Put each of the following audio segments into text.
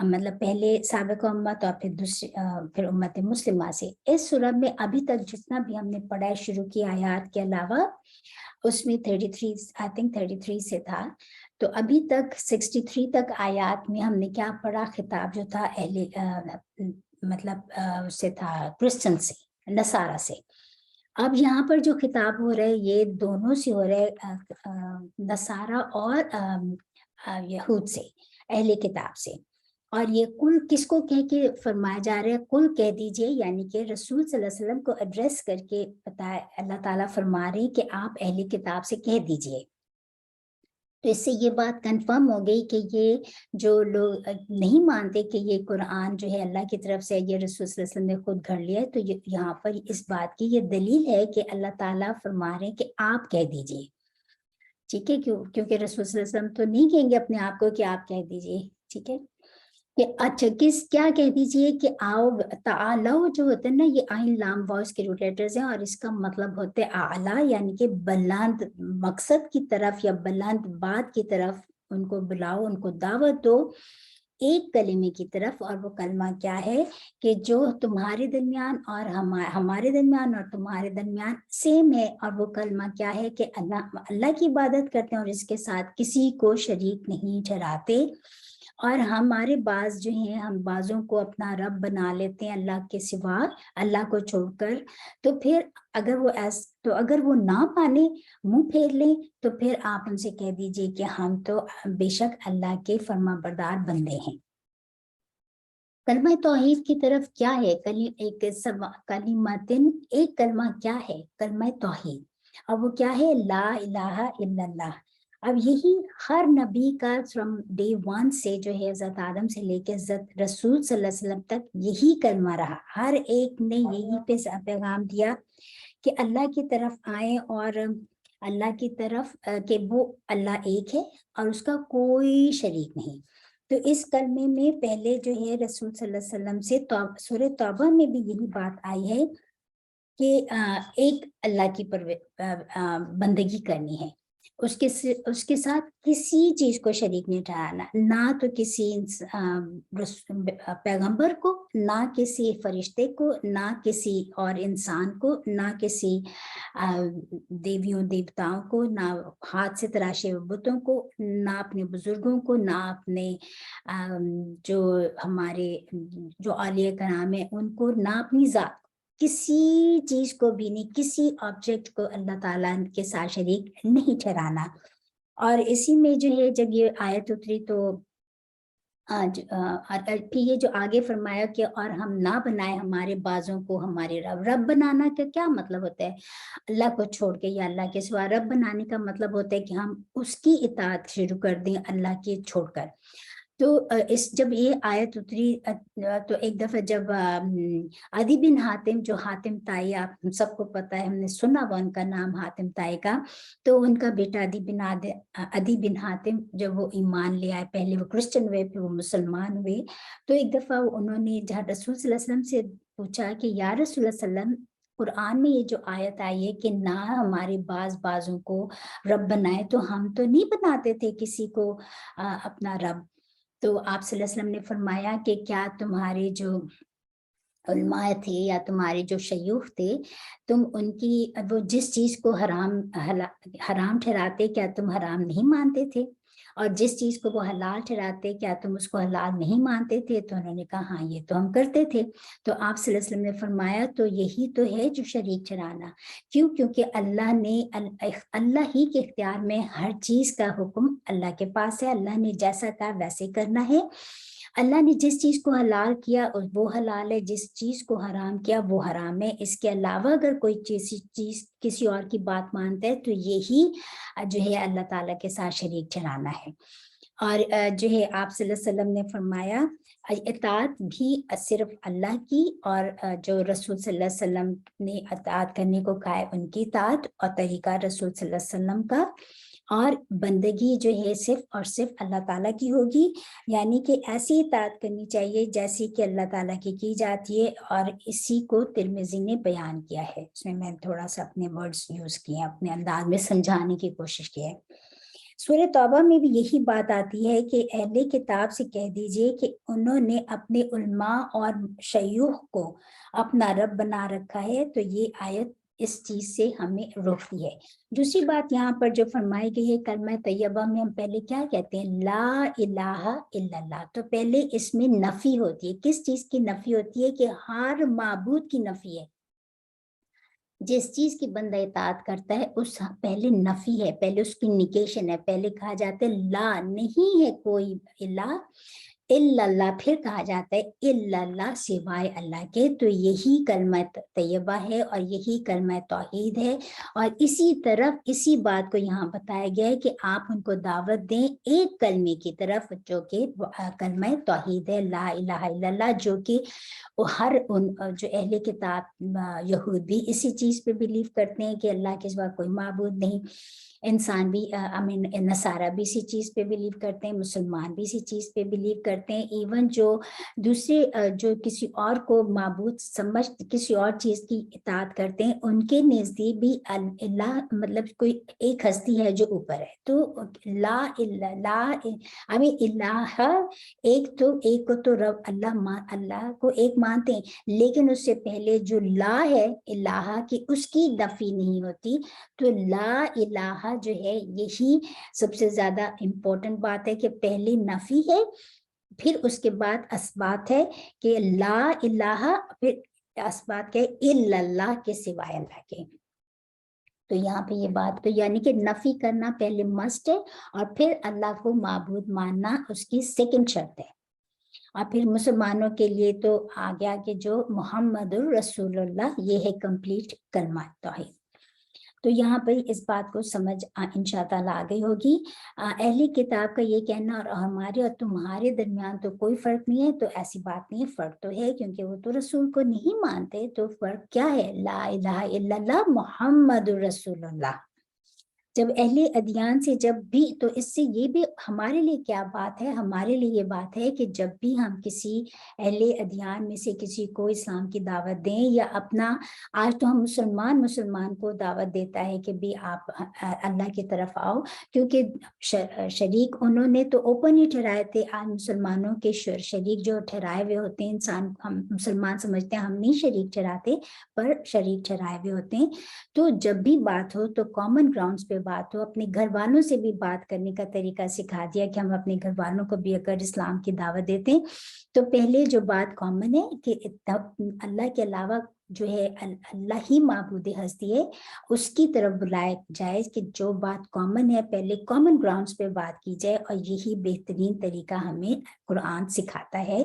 مطلب پہلے سابق امت اور پھر امت مسلمہ سے. اس صورت میں ابھی تک جتنا بھی ہم نے پڑھا شروع کی آیات کے علاوہ اس میں 33 سے تھا, تو ابھی تک 63 تک آیات میں ہم نے کیا پڑھا؟ خطاب جو تھا مطلب اس سے تھا کرسچن سے, نصارہ سے. اب یہاں پر جو خطاب ہو رہا ہے یہ دونوں سے ہو رہا ہے, نصارہ اور یہود سے, اہل کتاب سے. اور یہ کل کس کو کہہ کے فرمایا جا رہا ہے؟ کل کہہ دیجئے, یعنی کہ رسول صلی اللہ علیہ وسلم کو ایڈریس کر کے بتایا, اللہ تعالیٰ فرما رہے کہ آپ اہل کتاب سے کہہ دیجئے. تو اس سے یہ بات کنفرم ہو گئی کہ یہ جو لوگ نہیں مانتے کہ یہ قرآن جو ہے اللہ کی طرف سے, یہ رسول صلی اللہ علیہ وسلم نے خود گھڑ لیا ہے, تو یہاں پر اس بات کی یہ دلیل ہے کہ اللہ تعالیٰ فرما رہے ہیں کہ آپ کہہ دیجئے. ٹھیک ہے, کیونکہ رسول صلی اللہ علیہ وسلم تو نہیں کہیں گے اپنے آپ کو کہ آپ کہہ دیجئے. ٹھیک ہے, کہ اچھا کیا کہہ دیجئے کہ آؤ تعالو جو ہوتے ہیں نا, یہ آئین لام وائس کے روٹ لیٹرز ہیں, اور اس کا مطلب ہوتے اعلیٰ, یعنی کہ بلند مقصد کی طرف یا بلند بات کی طرف ان کو بلاؤ, ان کو دعوت دو ایک کلمے کی طرف. اور وہ کلمہ کیا ہے کہ جو تمہارے درمیان اور ہمارے درمیان اور تمہارے درمیان سیم ہے, اور وہ کلمہ کیا ہے کہ اللہ کی عبادت کرتے ہیں اور اس کے ساتھ کسی کو شریک نہیں ٹھہراتے. اور ہمارے بعض جو ہیں, ہم بعضوں کو اپنا رب بنا لیتے ہیں اللہ کے سوا, اللہ کو چھوڑ کر. تو پھر اگر وہ نہ مانے, منہ پھیر لیں, تو پھر آپ ان سے کہہ دیجئے کہ ہم تو بے شک اللہ کے فرما بردار بندے ہیں. کلمہ توحید کی طرف کیا ہے؟ کلمتن, ایک کلمہ کیا ہے؟ کلمہ توحید. اب وہ کیا ہے؟ لا الہ الا اللہ. اب یہی ہر نبی کا فرام ڈے 1 سے جو ہے حضرت آدم سے لے کے حضرت رسول صلی اللہ علیہ وسلم تک یہی کلمہ رہا. ہر ایک نے یہی پیغام دیا کہ اللہ کی طرف آئیں, اور اللہ کی طرف کہ وہ اللہ ایک ہے اور اس کا کوئی شریک نہیں. تو اس کلمے میں پہلے جو ہے رسول صلی اللہ علیہ وسلم سے سورہ توبہ میں بھی یہی بات آئی ہے کہ ایک اللہ کی بندگی کرنی ہے, اس کے ساتھ کسی چیز کو شریک نہیں ٹھہرانا, نہ تو کسی پیغمبر کو, نہ کسی فرشتے کو, نہ کسی اور انسان کو, نہ کسی دیویوں دیوتاؤں کو, نہ ہاتھ سے تراشے بتوں کو, نہ اپنے بزرگوں کو, نہ اپنے جو ہمارے جو اولیاء کرام ہیں ان کو, نہ اپنی ذات. کسی چیز کو بھی نہیں, کسی آبجیکٹ کو اللہ تعالیٰ کے ساتھ شریک نہیں ٹھہرانا. اور اسی میں جو ہے جب یہ آیت اتری تو پھر یہ جو آگے فرمایا کہ اور ہم نہ بنائے ہمارے بازوں کو ہمارے رب بنانا کا کیا مطلب ہوتا ہے؟ اللہ کو چھوڑ کے یا اللہ کے سوا رب بنانے کا مطلب ہوتا ہے کہ ہم اس کی اطاعت شروع کر دیں اللہ کے چھوڑ کر. تو جب یہ آیت اتری تو ایک دفعہ جب عدی بن حاتم, جو حاتم تائی آپ سب کو پتہ ہے, ہم نے سنا وہ ان کا نام حاتم تائی کا, تو ان کا بیٹا عدی بن حاتم جب وہ ایمان لے آئے, پہلے وہ کرسچن ہوئے پھر وہ مسلمان ہوئے, تو ایک دفعہ انہوں نے جہاں رسول صلی اللہ علیہ وسلم سے پوچھا کہ یا رسول اللہ صلی اللہ علیہ وسلم, قرآن میں یہ جو آیت آئی ہے کہ نہ ہمارے بازوں کو رب بنائے, تو ہم تو نہیں بناتے تھے کسی کو اپنا رب. تو آپ صلی اللہ علیہ وسلم نے فرمایا کہ کیا تمہارے جو علماء تھے یا تمہارے جو شیوخ تھے, تم ان کی وہ جس چیز کو حرام ٹھہراتے کیا تم حرام نہیں مانتے تھے, اور جس چیز کو وہ حلال ٹھہراتے کیا تم اس کو حلال نہیں مانتے تھے؟ تو انہوں نے کہا ہاں یہ تو ہم کرتے تھے. تو آپ صلی اللہ علیہ وسلم نے فرمایا تو یہی تو ہے جو شریک ٹھہرانا. کیونکہ اللہ ہی کے اختیار میں ہر چیز کا حکم اللہ کے پاس ہے, اللہ نے جیسا کہا ویسے کرنا ہے. اللہ نے جس چیز کو حلال کیا وہ حلال ہے, جس چیز کو حرام کیا وہ حرام ہے. اس کے علاوہ اگر کوئی چیز کسی اور کی بات مانتا ہے تو یہی جو ہے اللہ تعالیٰ کے ساتھ شریک ٹھہرانا ہے. اور جو ہے آپ صلی اللہ علیہ وسلم نے فرمایا اطاعت بھی صرف اللہ کی, اور جو رسول صلی اللہ علیہ وسلم نے اطاعت کرنے کو کہا ہے ان کی اطاعت اور طریقہ رسول صلی اللہ علیہ وسلم کا, اور بندگی جو ہے صرف اور صرف اللہ تعالیٰ کی ہوگی. یعنی کہ ایسی اطاعت کرنی چاہیے جیسی کہ اللہ تعالیٰ کی جاتی ہے, اور اسی کو ترمذی نے بیان کیا ہے. اس میں تھوڑا سا اپنے ورڈز یوز کیے, اپنے انداز میں سمجھانے کی کوشش کی ہے. سورہ توبہ میں بھی یہی بات آتی ہے کہ اہل کتاب سے کہہ دیجئے کہ انہوں نے اپنے علماء اور شیوخ کو اپنا رب بنا رکھا ہے، تو یہ آیت اس چیز سے ہمیں روکتی ہے۔ دوسری بات یہاں پر جو فرمائی گئی ہے کلمہ طیبہ میں، ہم پہلے کیا کہتے ہیں؟ لا الہ الا اللہ، تو پہلے اس میں نفی ہوتی ہے۔ کس چیز کی نفی ہوتی ہے؟ کہ ہر معبود کی نفی ہے، جس چیز کی بندہ اطاعت کرتا ہے اس پہلے نفی ہے، پہلے اس کی نیگیشن ہے، پہلے کہا جاتا ہے لا، نہیں ہے کوئی الہ الا اللہ، پھر کہا جاتا ہے الا اللہ، سوائے اللہ کے۔ تو یہی کلمہ طیبہ ہے اور یہی کلمہ توحید ہے، اور اسی طرف اسی بات کو یہاں بتایا گیا ہے کہ آپ ان کو دعوت دیں ایک کلمے کی طرف، جو کہ کلمہ توحید ہے، لا الہ الا اللہ، جو کہ ہر ان جو اہل کتاب یہود بھی اسی چیز پہ بلیو کرتے ہیں کہ اللہ کے سوا کوئی معبود نہیں، انسان بھی نصارہ بھی اسی چیز پہ بلیو کرتے ہیں، مسلمان بھی اسی چیز پہ بلیو کرتے ہیں، ایون جو دوسرے جو کسی اور کو معبود سمجھ کسی اور چیز کی اطاعت کرتے ہیں، ان کے نزدیک بھی اللہ مطلب کوئی ایک ہستی ہے جو اوپر ہے۔ تو لا الہ ایک کو تو رب اللہ کو ایک مانتے ہیں، لیکن اس سے پہلے جو لا ہے الہ کی، اس کی نفی نہیں ہوتی۔ تو لا الہ جو ہے یہی سب سے زیادہ امپورٹنٹ بات ہے کہ پہلی نفی ہے، پھر اس کے بعد اثبات ہے کہ لا الہ، پھر اثبات کے الا اللہ، کے سوائے اللہ کے۔ تو یہاں پہ یہ بات، تو یعنی کہ نفی کرنا پہلے مسٹ ہے، اور پھر اللہ کو معبود ماننا اس کی سیکنڈ شرط ہے۔ اور پھر مسلمانوں کے لیے تو آ گیا کہ جو محمد الرسول اللہ، یہ ہے کمپلیٹ کلمہ توحید۔ تو یہاں پر اس بات کو سمجھ انشاء تعالیٰ آ گئی ہوگی۔ اہلی کتاب کا یہ کہنا اور ہمارے اور تمہارے درمیان تو کوئی فرق نہیں ہے، تو ایسی بات نہیں ہے، فرق تو ہے، کیونکہ وہ تو رسول کو نہیں مانتے۔ تو فرق کیا ہے؟ لا الہ الا اللہ محمد الرسول اللہ۔ جب اہل ادیان سے جب بھی، تو اس سے یہ بھی ہمارے لیے کیا بات ہے؟ ہمارے لیے یہ بات ہے کہ جب بھی ہم کسی اہل ادیان میں سے کسی کو اسلام کی دعوت دیں، یا اپنا، آج تو ہم مسلمان کو دعوت دیتا ہے کہ بھی آپ اللہ کی طرف آؤ، کیونکہ شریک انہوں نے تو اوپن ہی ٹھہرائے تھے۔ آج مسلمانوں کے شریک جو ٹھہرائے ہوئے ہوتے ہیں، انسان ہم مسلمان سمجھتے ہیں، ہم نہیں شریک ٹھہراتے، پر شریک ٹھہرائے ہوئے ہوتے ہیں۔ تو جب بھی بات ہو تو کامن گراؤنڈز پہ بات ہو، اپنے گھر والوں سے بھی بات کرنے کا طریقہ سکھا دیا کہ ہم اپنے گھر والوں کو بھی اگر اسلام کی دعوت دیتے ہیں تو پہلے جو بات کامن ہے کہ اللہ کے علاوہ جو ہے اللہ ہی معبود ہستی ہے، اس کی طرف بلایا جائے، کہ جو بات کامن ہے پہلے کامن گراؤنڈز پہ بات کی جائے، اور یہی بہترین طریقہ ہمیں قرآن سکھاتا ہے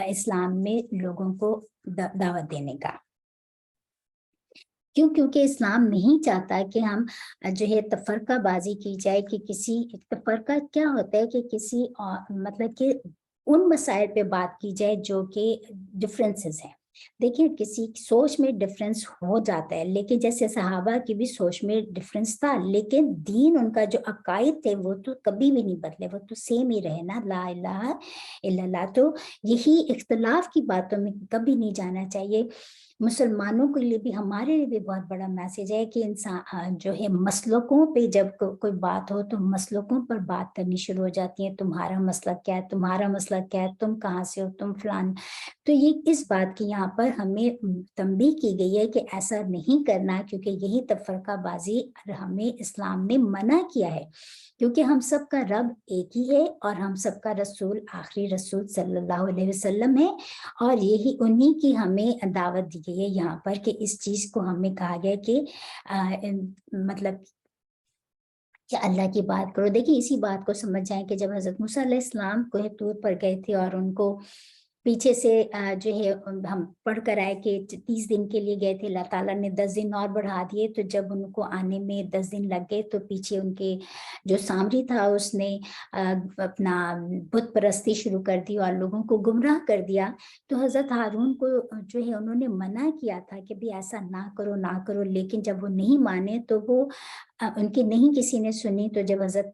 اسلام میں لوگوں کو دعوت دینے کا۔ کیونکہ اسلام نہیں چاہتا کہ ہم جو ہے تفرقہ بازی کی جائے، کہ کسی تفرقہ کیا ہوتا ہے کہ کسی مطلب کہ ان مسائل پہ بات کی جائے جو کہ ڈفرینسز ہیں۔ دیکھیں کسی سوچ میں ڈفرینس ہو جاتا ہے، لیکن جیسے صحابہ کی بھی سوچ میں ڈفرینس تھا، لیکن دین ان کا جو عقائد تھے وہ تو کبھی بھی نہیں بدلے، وہ تو سیم ہی رہے نا، لا الہ الا اللہ۔ تو یہی اختلاف کی باتوں میں کبھی نہیں جانا چاہیے۔ مسلمانوں کے لیے بھی، ہمارے لیے بھی بہت بڑا میسج ہے کہ انسان جو ہے مسلکوں پہ جب کوئی بات ہو تو مسلکوں پر بات کرنی شروع ہو جاتی ہے، تمہارا مسلک کیا ہے، تمہارا مسلک کیا ہے، تم کہاں سے ہو، تم فلان۔ تو یہ اس بات کی یہاں پر ہمیں تنبیہ کی گئی ہے کہ ایسا نہیں کرنا، کیونکہ یہی تفرقہ بازی ہمیں اسلام نے منع کیا ہے، کیونکہ ہم سب کا رب ایک ہی ہے، اور ہم سب کا رسول آخری رسول صلی اللہ علیہ وسلم ہے، اور یہی انہی کی ہمیں دعوت دی گئی ہے یہاں پر، کہ اس چیز کو ہمیں کہا گیا کہ مطلب کہ اللہ کی بات کرو۔ دیکھیں اسی بات کو سمجھ جائیں کہ جب حضرت موسیٰ علیہ السلام کوہ طور پر گئے تھے، اور ان کو پیچھے سے جو ہے ہم پڑھ کر آئے کہ 30 دن کے لیے گئے تھے، اللہ تعالیٰ نے 10 دن اور بڑھا دیے، تو جب ان کو آنے میں 10 دن لگ گئے تو پیچھے ان کے جو سامری تھا اس نے اپنا بت پرستی شروع کر دی اور لوگوں کو گمراہ کر دیا۔ تو حضرت ہارون کو جو ہے انہوں نے منع کیا تھا کہ بھی ایسا نہ کرو نہ کرو، لیکن جب وہ نہیں مانے تو وہ ان کی نہیں کسی نے سنی، تو جب حضرت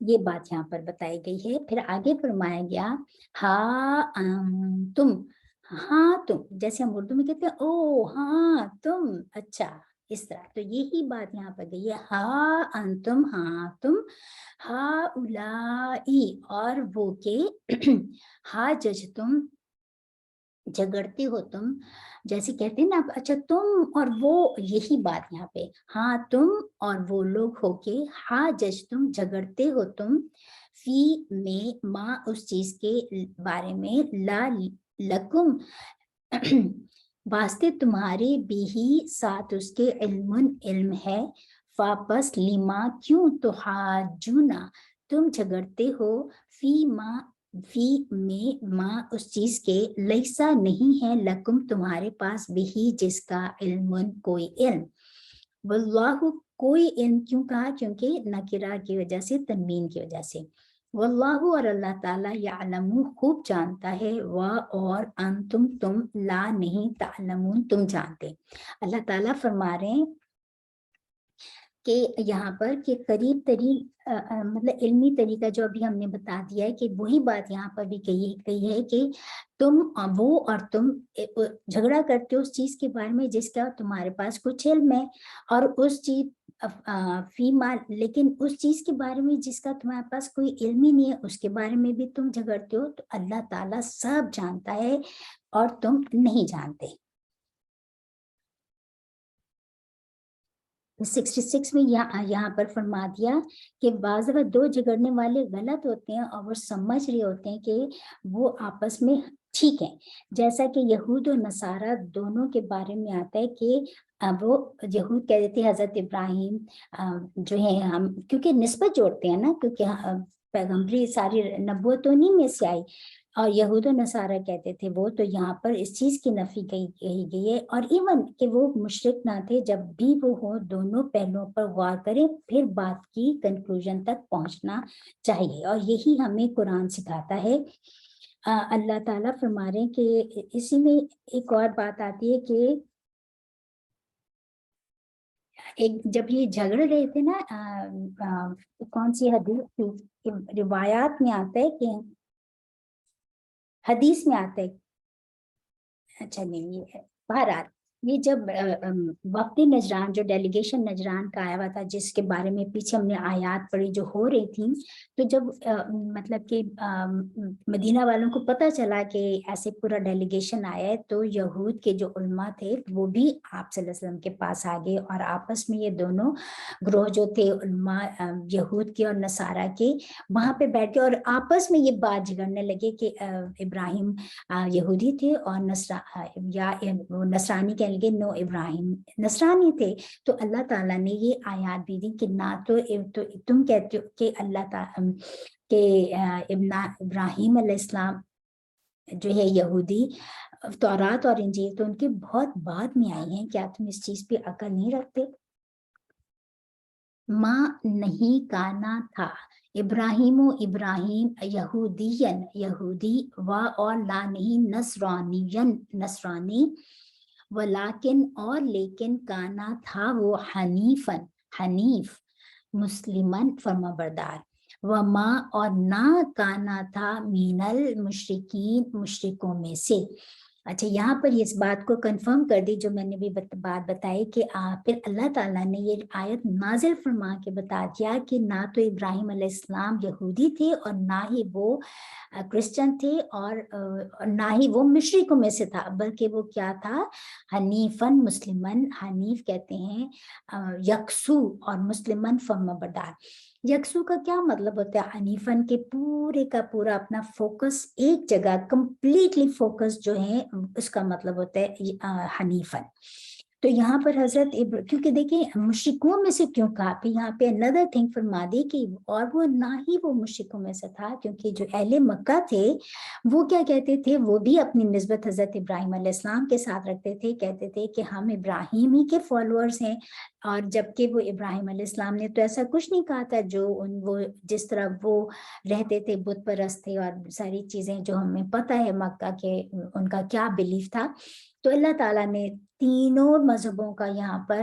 یہ بات یہاں پر بتائی گئی ہے. پھر آگے فرمایا گیا ہاں تم، ہاں تم، جیسے ہم اردو میں کہتے ہیں او ہاں تم، اچھا اس طرح. تو یہی بات یہاں پر گئی ہے ہاں انتم، ہاں تم، ہاں اولائی، اور وہ کہ ہاں جج تم، جھگڑتے ہو تم، جیسے کہتے ہیں نا اچھا تم اور وہ، یہی بات یہاں پہ ہاں تم اور وہ لوگ ہو کے ہاں جج تم، جھگڑتے ہو تم، فی میں ماں اس چیز کے بارے میں، لا لکم واسطے تمہارے بھی ہی ساتھ اس کے علم ہے، واپس لما کیوں تحاجونا تم جھگڑتے ہو، فی میں ماں اس چیز کے، لیسا نہیں ہے لکم تمہارے پاس بھی جس کا علم کوئی علم، واللہ کوئی علم کیوں کہا، کیونکہ نکرہ کی وجہ سے، تنوین کی وجہ سے، واللہ اور اللہ تعالیٰ یعلم خوب جانتا ہے، اور انتم تم لا نہیں تعلمون تم جانتے. اللہ تعالیٰ فرما رہے ہیں کہ یہاں پر کہ قریب ترین مطلب علمی طریقہ جو ابھی ہم نے بتا دیا ہے کہ وہی بات یہاں پر بھی کہی ہے کہ تم وہ اور تم جھگڑا کرتے ہو اس چیز کے بارے میں جس کا تمہارے پاس کچھ علم ہے، اور اس چیز فیما، لیکن اس چیز کے بارے میں جس کا تمہارے پاس کوئی علم ہی نہیں ہے اس کے بارے میں بھی تم جھگڑتے ہو. تو اللہ تعالیٰ سب جانتا ہے اور تم نہیں جانتے. 66 میں یہاں پر فرما دیا کہ بعض اگر دو جھگڑنے والے غلط ہوتے ہیں اور وہ سمجھ رہے ہوتے ہیں کہ وہ آپس میں ٹھیک ہیں، جیسا کہ یہود و نصارہ دونوں کے بارے میں آتا ہے کہ وہ یہود کہہ دیتے ہیں حضرت ابراہیم جو ہے، ہم کیونکہ نسبت جوڑتے ہیں نا، کیونکہ پیغمبری ساری نبوت تو نہیں میں سے آئی، اور یہود و نصارہ کہتے تھے وہ، تو یہاں پر اس چیز کی نفی کہی گئی ہے، اور ایون کہ وہ مشرک نہ تھے، جب بھی وہ ہو دونوں پہلوؤں پر غور کریں پھر بات کی کنکلوژن تک پہنچنا چاہیے، اور یہی ہمیں قرآن سکھاتا ہے. اللہ تعالیٰ فرما رہے ہیں کہ اسی میں ایک اور بات آتی ہے کہ جب یہ جھگڑ رہے تھے نا، کون سی حدیث تھی، روایات میں آتا ہے کہ حدیث میں آتا ہے، اچھا نہیں یہ ہے، بہرحال یہ جب وفد نجران جو ڈیلیگیشن نجران کا آیا ہوا تھا، جس کے بارے میں پیچھے ہم نے آیات پڑھی جو ہو رہی تھیں، تو جب مطلب کہ مدینہ والوں کو پتہ چلا کہ ایسے پورا ڈیلیگیشن آیا ہے، تو یہود کے جو علماء تھے وہ بھی آپ صلی اللہ علیہ وسلم کے پاس آ گئے، اور آپس میں یہ دونوں گروہ جو تھے علماء یہود کے اور نصارہ کے، وہاں پہ بیٹھ کے اور آپس میں یہ بات جھگڑنے لگے کہ ابراہیم یہودی تھے اور نصرانی کہنے لگے نو ابراہیم نصرانی تھے. تو اللہ تعالیٰ نے یہ آیات بھی دی کہ نہ تو تم کہتے ہو کہ اللہ تعالیٰ کہ ابراہیم علیہ السلام جو ہے یہودی، تورات اور انجیل تو ان کے بہت بعد میں آئی ہیں، کیا تم اس چیز پہ عقل نہیں رکھتے؟ ماں نہیں کانا تھا ابراہیم یہودین یہودی، و اور لا نہیں نصرانی، ولیکن اور لیکن کانا تھا وہ حنیف مسلمن فرما بردار، وما اور نہ کانا تھا مین المشرکین مشرکوں میں سے. اچھا یہاں پر اس بات کو کنفرم کر دی جو میں نے بھی بات بتائی کہ پھر اللہ تعالیٰ نے یہ آیت نازل فرما کے بتا دیا کہ نہ تو ابراہیم علیہ السلام یہودی تھے اور نہ ہی وہ کرسچن تھے، اور نہ ہی وہ مشرکوں میں سے تھا، بلکہ وہ کیا تھا، حنیفن مسلمن، حنیف کہتے ہیں یکسو، اور مسلمن فرما بردار. یکسو کا کیا مطلب ہوتا ہے؟ حنیفن کے پورے کا پورا اپنا فوکس ایک جگہ کمپلیٹلی فوکس جو ہے اس کا مطلب ہوتا ہے حنیفن. تو یہاں پر حضرت کیونکہ دیکھیں مشرکوں میں سے کیوں کہا، پھر یہاں پہ another thing فرما دی کہ اور وہ نہ ہی وہ مشرکوں میں سے تھا، کیونکہ جو اہل مکہ تھے وہ کیا کہتے تھے، وہ بھی اپنی نسبت حضرت ابراہیم علیہ السلام کے ساتھ رکھتے تھے، کہتے تھے کہ ہم ابراہیم ہی کے فالوورز ہیں، اور جبکہ وہ ابراہیم علیہ السلام نے تو ایسا کچھ نہیں کہا تھا، جو وہ جس طرح وہ رہتے تھے بت پرست تھے اور ساری چیزیں جو ہمیں پتہ ہے مکہ کے ان کا کیا بلیف تھا. تو اللہ تعالیٰ نے تینوں مذہبوں کا یہاں پر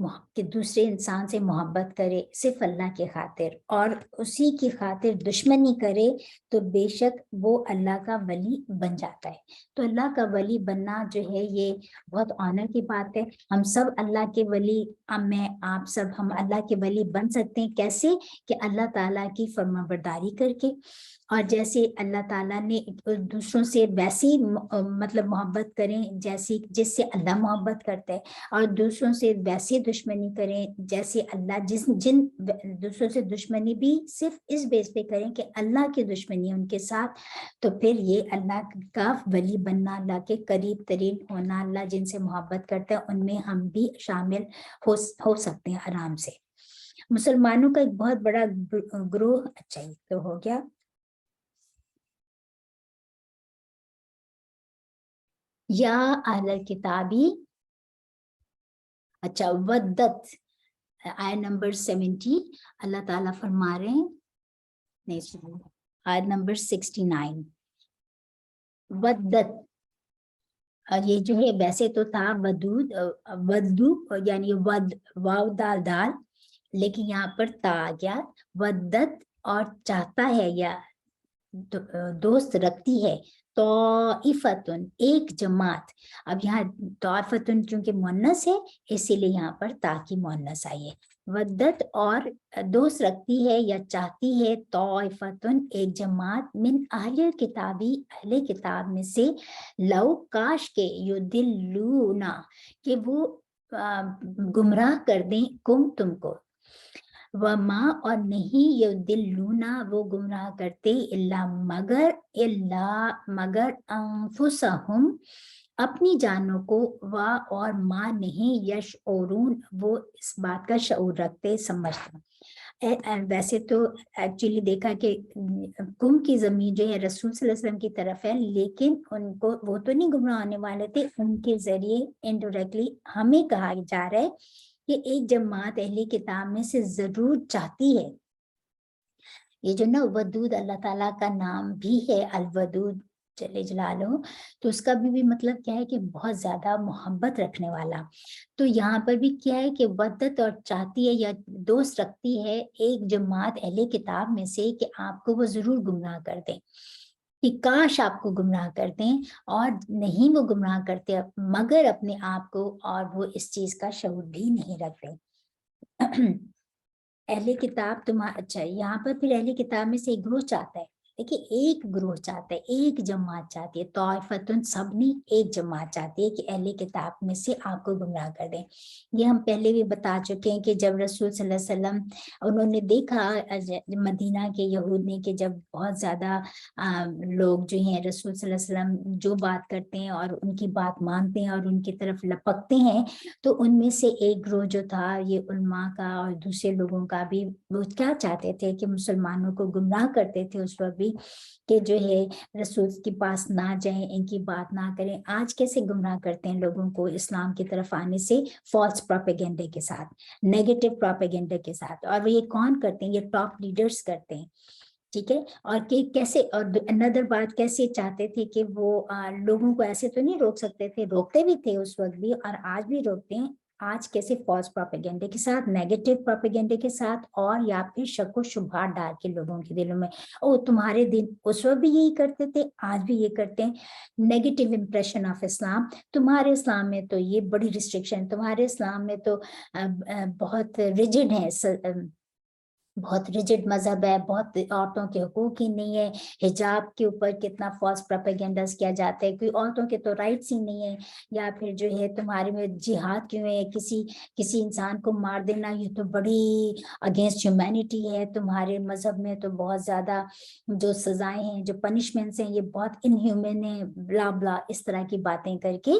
کہ دوسرے انسان سے محبت کرے صرف اللہ کی خاطر اور اسی کی خاطر دشمنی کرے تو بے شک وہ اللہ کا ولی بن جاتا ہے۔ تو اللہ کا ولی بننا جو ہے یہ بہت آنر کی بات ہے۔ ہم سب اللہ کے ولی، میں آپ سب ہم اللہ کے ولی بن سکتے ہیں۔ کیسے؟ کہ اللہ تعالیٰ کی فرمانبرداری کر کے، اور جیسے اللہ تعالیٰ نے دوسروں سے ویسی مطلب محبت کریں جیسی جس سے اللہ محبت کرتا ہے، اور دوسروں سے ویسی دشمنی کریں جیسے اللہ جن دوسروں سے دشمنی بھی صرف اس بیس پہ کریں کہ اللہ کی دشمنی ان کے ساتھ، تو پھر یہ اللہ کا ولی بننا، اللہ کے قریب ترین ہونا، اللہ جن سے محبت کرتا ہے ان میں ہم بھی شامل ہو سکتے ہیں آرام سے۔ مسلمانوں کا ایک بہت بڑا گروہ، اچھا یہ تو ہو گیا۔ یا اہل الکتابی، اچھا ودت، آیت نمبر 70 اللہ تعالیٰ فرما رہے ہیں، نہیں آیت نمبر 69 ودت، اور یہ جو ہے ویسے تو تھا ودود ودو یعنی ود واو دال دال، لیکن یہاں پر تا آ گیا، ودت اور چاہتا ہے یا دوست رکھتی ہے، طائفتن ایک جماعت۔ اب یہاں طائفتن چونکہ مؤنث ہے اسی لیے یہاں پر تا کی مؤنث آئی ہے۔ ودت اور دوست رکھتی ہے یا چاہتی ہے، طائفتن ایک جماعت، من اہل کتابی اہل کتاب میں سے، لو کاش کے، یدلونا کہ وہ گمراہ کر دیں، تم کو، وما اور نہیں، یدلونا وہ گمراہ کرتے، مگر انفسہم اپنی جانوں کو، اور ما نہیں، یشعرون وہ اس بات کا شعور رکھتے، سمجھتے۔ ویسے تو ایکچولی دیکھا کہ کم کی زمین جو ہے رسول صلی اللہ علیہ وسلم کی طرف ہے، لیکن ان کو وہ تو نہیں گمراہ ہونے والے تھے، ان کے ذریعے انڈائریکٹلی ہمیں کہا جا رہا ہے کہ ایک جماعت اہل کتاب میں سے ضرور چاہتی ہے۔ یہ جو نا ودود اللہ تعالیٰ کا نام بھی ہے، الودود جل جلالہ، تو اس کا بھی مطلب کیا ہے کہ بہت زیادہ محبت رکھنے والا۔ تو یہاں پر بھی کیا ہے کہ ودت اور چاہتی ہے یا دوست رکھتی ہے ایک جماعت اہل کتاب میں سے کہ آپ کو وہ ضرور گمراہ کر دیں، کہ کاش آپ کو گمراہ کرتے ہیں، اور نہیں وہ گمراہ کرتے مگر اپنے آپ کو، اور وہ اس چیز کا شعور بھی نہیں رکھتے۔ اہل کتاب اچھا یہاں پر پھر اہل کتاب میں سے ایک گروہ چاہتا ہے، دیکھیے ایک گروہ چاہتا ہے، ایک جماعت چاہتی ہے، طائفتن سب نہیں، ایک جماعت چاہتی ہے کہ اہل کتاب میں سے آپ کو گمراہ کر دیں۔ یہ ہم پہلے بھی بتا چکے ہیں کہ جب رسول صلی اللہ علیہ وسلم انہوں نے دیکھا مدینہ کے یہود نے کہ جب بہت زیادہ لوگ جو ہیں رسول صلی اللہ علیہ وسلم جو بات کرتے ہیں اور ان کی بات مانتے ہیں اور ان کی طرف لپکتے ہیں، تو ان میں سے ایک گروہ جو تھا یہ علماء کا اور دوسرے لوگوں کا بھی، وہ کیا چاہتے تھے کہ مسلمانوں کو گمراہ کرتے تھے اس وقت بھی کہ جو ہے رسول کے پاس نہ جائیں، ان کی بات نہ کریں۔ آج کیسے گمراہ کرتے ہیں لوگوں کو اسلام کی طرف آنے سے؟ فالس پروپیگنڈے کے ساتھ، نیگیٹو پروپیگنڈے کے ساتھ، اور وہ یہ کون کرتے ہیں؟ یہ ٹاپ لیڈرز کرتے ہیں، ٹھیک ہے۔ اور کہ کیسے، اور اندر بات کیسے چاہتے تھے کہ وہ لوگوں کو ایسے تو نہیں روک سکتے تھے، روکتے بھی تھے اس وقت بھی اور آج بھی روکتے ہیں۔ آج کیسے؟ فالس پروپیگنڈے کے ساتھ، نیگیٹو پروپیگنڈے کے ساتھ، اور یا پھر شک و شبہات ڈال کے لوگوں کے دلوں میں، او تمہارے دن اس وقت بھی یہی کرتے تھے، آج بھی یہ کرتے ہیں۔ نیگیٹو امپریشن آف اسلام، تمہارے اسلام میں تو یہ بڑی ریسٹرکشن، تمہارے اسلام میں تو بہت ریجڈ ہے، بہت ریجڈ مذہب ہے، بہت عورتوں کے حقوق ہی نہیں ہے، حجاب کے اوپر کتنا فالس پروپیگنڈاز کیا جاتا ہے، کوئی عورتوں کے تو رائٹس ہی نہیں ہے، یا پھر جو ہے تمہارے میں جہاد کیوں ہے، کسی انسان کو مار دینا یہ تو بڑی اگینسٹ ہیومینٹی ہے، تمہارے مذہب میں تو بہت زیادہ جو سزائیں ہیں، جو پنشمنٹس ہیں، یہ بہت انہیومن ہیں، بلا بلا اس طرح کی باتیں کر کے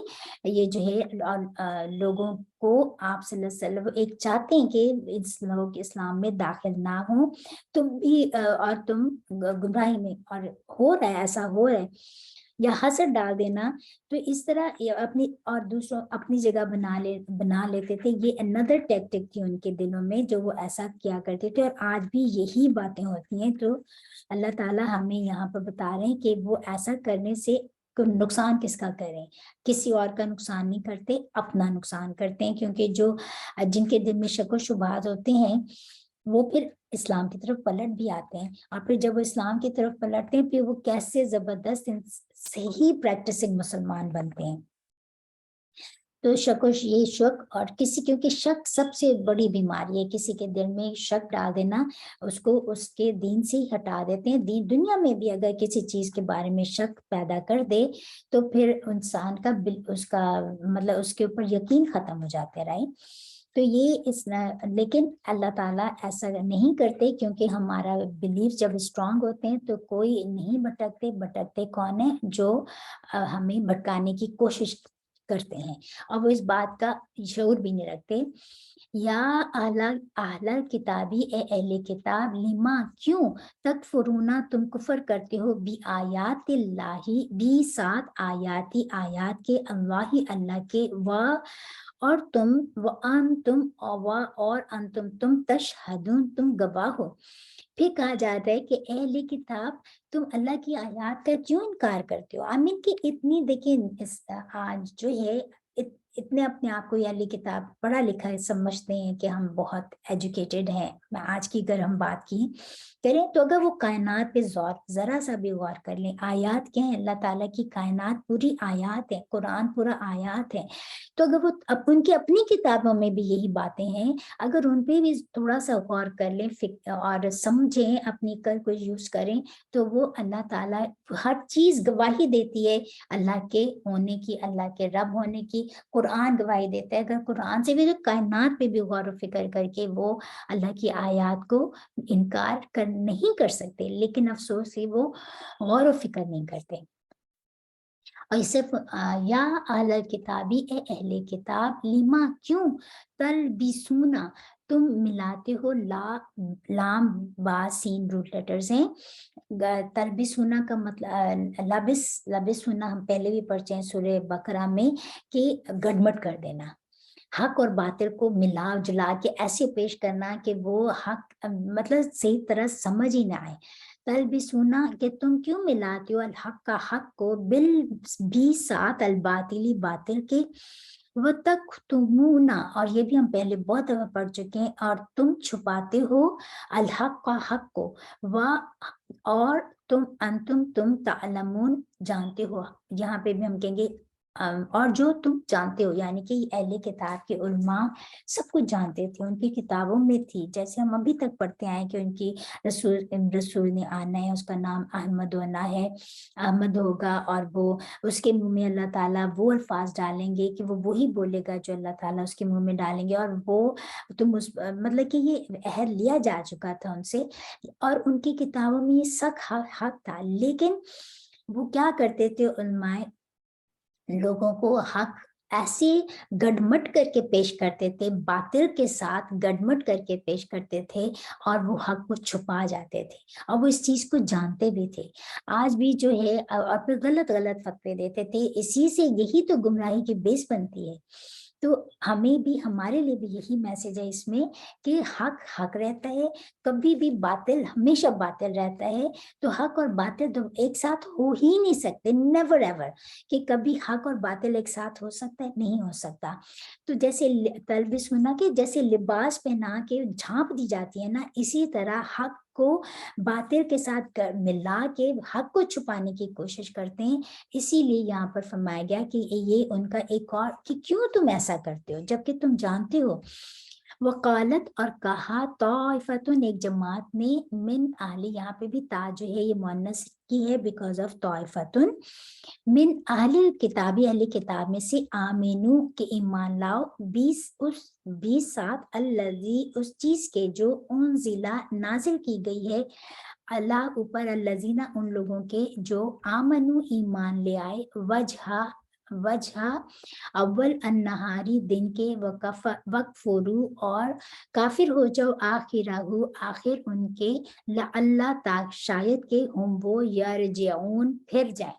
یہ جو ہے لوگوں کو آپ صلی اللہ علیہ وسلم ایک چاہتے ہیں کہ لوگ اسلام میں داخل نہ ہوں، تم بھی اور تم گمراہی میں، اور ہو رہا ہے، ایسا ہو رہا ہے، یا حسد ڈال دینا، تو اس طرح اپنی اور دوسروں اپنی جگہ بنا لیتے تھے۔ یہ another ٹیکٹک تھی ان کے دلوں میں جو وہ ایسا کیا کرتے تھے، اور آج بھی یہی باتیں ہوتی ہیں۔ تو اللہ تعالیٰ ہمیں یہاں پر بتا رہے ہیں کہ وہ ایسا کرنے سے نقصان کس کا کریں؟ کسی اور کا نقصان نہیں کرتے، اپنا نقصان کرتے ہیں، کیونکہ جن کے دل میں شک و شبہات ہوتے ہیں وہ پھر اسلام کی طرف پلٹ بھی آتے ہیں، اور پھر جب وہ اسلام کی طرف پلٹتے ہیں پھر وہ کیسے زبردست صحیح پریکٹسنگ مسلمان بنتے ہیں۔ تو یہ شک اور کیونکہ شک سب سے بڑی بیماری ہے، کسی کے دل میں شک ڈال دینا اس کو اس کے دین سے ہی ہٹا دیتے ہیں۔ دنیا میں بھی اگر کسی چیز کے بارے میں شک پیدا کر دے تو پھر انسان کا مطلب اس کے اوپر یقین ختم ہو جاتا ہے، رائٹ؟ تو لیکن اللہ تعالیٰ ایسا نہیں کرتے، کیونکہ ہمارا بلیف جب اسٹرانگ ہوتے ہیں تو کوئی نہیں بھٹکتے کون ہے؟ جو ہمیں بھٹکانے کی کوشش کرتے ہیں، اور وہ اس بات کا شعور بھی نہیں رکھتے۔ یا اہل کتابی، اے اہل کتاب، لما کیوں تکفرون تم کفر کرتے ہو بھی آیات اللہ، بھی ساتھ آیات کے، اللہ کے، اور تم تشہدون تم گواہ ہو۔ پھر کہا جاتا ہے کہ اہل کتاب تم اللہ کی آیات کا کیوں انکار کرتے ہو؟ آمین کہ اتنی دیکھیں آج جو ہے اتنے اپنے آپ کو اہل کتاب پڑھا لکھا ہے سمجھتے ہیں کہ ہم بہت ایجوکیٹڈ ہیں۔ آج کی اگر ہم بات کی کریں تو اگر وہ کائنات پہ ذرا سا بھی غور کر لیں، آیات کیا ہیں؟ اللہ تعالیٰ کی کائنات پوری آیات ہے، قرآن پورا آیات ہے۔ تو اگر وہ ان کی اپنی کتابوں میں بھی یہی باتیں ہیں، اگر ان پہ بھی تھوڑا سا غور کر لیں اور سمجھیں، اپنی عقل کو یوز کریں، تو وہ اللہ تعالیٰ ہر چیز گواہی دیتی ہے اللہ کے ہونے کی، اللہ کے رب ہونے کی۔ قرآن گواہی دیتا ہے، اگر قرآن سے بھی، تو کائنات پہ بھی غور و فکر کر کے وہ اللہ کی آیات کو انکار نہیں کر سکتے، لیکن افسوس ہے وہ غور و فکر نہیں کرتے۔ اور صرف یا اہل کتابی، اے اہل کتاب، لما کیوں تلبسونا تم ملاتے ہو، لام با سین روٹ لیٹرز ہیں۔ تلبسونا کا مطلب لبس ہونا ہم پہلے بھی پڑھتے ہیں سورہ بقرہ میں، کہ گڑمٹ کر دینا، حق اور باطل کو ملا جلا کے ایسے پیش کرنا کہ وہ حق مطلب صحیح طرح سمجھ ہی نہ آئے۔ تلبسونا کہ تم کیوں ملاتے ہو الحق کا حق کو، بھی ساتھ الباطلی باطل کے، وتکتمون اور یہ بھی ہم پہلے بہت دفعہ پڑھ چکے ہیں، اور تم چھپاتے ہو الحق کا حق کو، اور تم تعلمون جانتے ہو۔ یہاں پہ بھی ہم کہیں گے اور جو تم جانتے ہو، یعنی کہ اہل کتاب کے علماء سب کچھ جانتے تھے، ان کی کتابوں میں تھی، جیسے ہم ابھی تک پڑھتے آئے کہ ان کی رسول نے آنا ہے، اس کا نام احمد ہونا ہے، احمد ہوگا، اور وہ اس کے منہ میں اللہ تعالیٰ وہ الفاظ ڈالیں گے کہ وہ وہی بولے گا جو اللہ تعالیٰ اس کے منہ میں ڈالیں گے، اور وہ مطلب کہ یہ عہد لیا جا چکا تھا ان سے، اور ان کی کتابوں میں یہ سخت حق تھا۔ لیکن وہ کیا کرتے تھے علماء، لوگوں کو حق ایسے گڑمٹ کر کے پیش کرتے تھے، باطل کے ساتھ گڑمٹ کر کے پیش کرتے تھے، اور وہ حق کو چھپا جاتے تھے، اور وہ اس چیز کو جانتے بھی تھے۔ آج بھی جو ہے اور پھر غلط فتوے دیتے تھے، اسی سے یہی تو گمراہی کی بیس بنتی ہے۔ تو ہمیں بھی، ہمارے لیے بھی یہی میسج ہے اس میں کہ حق رہتا ہے، کبھی بھی باطل ہمیشہ باطل رہتا ہے۔ تو حق اور باطل تو ایک ساتھ ہو ہی نہیں سکتے، نیور ایور، کہ کبھی حق اور باطل ایک ساتھ ہو سکتا ہے، نہیں ہو سکتا۔ تو جیسے تلبس ہونا کہ جیسے لباس پہنا کے جھانپ دی جاتی ہے نا، اسی طرح حق کو باطل کے ساتھ ملا کے حق کو چھپانے کی کوشش کرتے ہیں۔ اسی لیے یہاں پر فرمایا گیا کہ یہ ان کا ایک اور کہ کیوں تم ایسا کرتے ہو جبکہ تم جانتے ہو۔ وقالت اور کہا طائفتن ایک جماعت نے، من اہل، یہاں پہ بھی تا جو ہے یہ مؤنث کی ہے بیکاز آف طائفتن، من اہل کتابی، اہل کتاب میں سے، آمینو کے ایمان لاؤ، 20 ساتھ، الذی اس چیز کے جو انزلہ نازل کی گئی ہے، اللہ اوپر، الذین ان لوگوں کے جو آمنو ایمان لے آئے، وجہ اول النہاری دن کے، وکفروا اور کافر ہو جاؤ، آخرہ آخر ان کے، لعل تاک شاید کہ ہم وہ یرجعون پھر جائیں۔